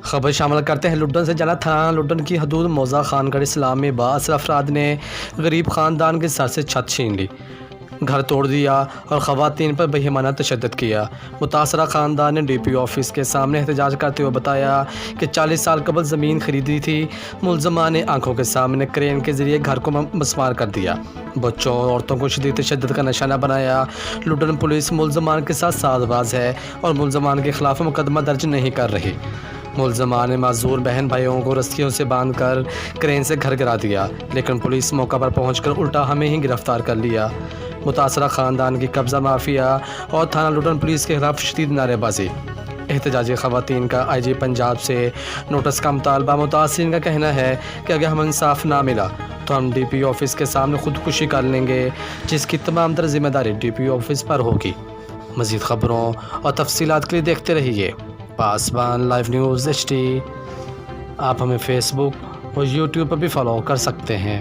خبر شامل کرتے ہیں لڈن سے جناب تھانہ لڈن کی حدود موزہ خان گڑھ اسلام میں بااثر افراد نے غریب خاندان کے سر سے چھت چھین لی، گھر توڑ دیا اور خواتین پر بہیمانہ تشدد کیا۔ متاثرہ خاندان نے ڈی پی او آفس کے سامنے احتجاج کرتے ہوئے بتایا کہ 40 سال قبل زمین خریدی تھی، ملزمان نے آنکھوں کے سامنے کرین کے ذریعے گھر کو مسمار کر دیا، بچوں اور عورتوں کو شدید تشدد کا نشانہ بنایا۔ لڈن پولیس ملزمان کے ساتھ ساز باز ہے اور ملزمان کے خلاف مقدمہ درج نہیں کر رہی۔ ملزمان نے معذور بہن بھائیوں کو رسیوں سے باندھ کر کرین سے گھر گرا دیا، لیکن پولیس موقع پر پہنچ کر الٹا ہمیں ہی گرفتار کر لیا۔ متاثرہ خاندان کی قبضہ مافیا اور تھانہ لڈن پولیس کے خلاف شدید نعرے بازی۔ احتجاجی خواتین کا آئی جی پنجاب سے نوٹس کا مطالبہ۔ متاثرین کا کہنا ہے کہ اگر ہمیں انصاف نہ ملا تو ہم ڈی پی او آفس کے سامنے خودکشی کر لیں گے، جس کی تمام تر ذمہ داری ڈی پی او آفس پر ہوگی۔ مزید خبروں اور تفصیلات کے لیے دیکھتے رہیے پاسبان لائیو نیوز HD۔ آپ ہمیں فیس بک اور یوٹیوب پر بھی فالو کر سکتے ہیں۔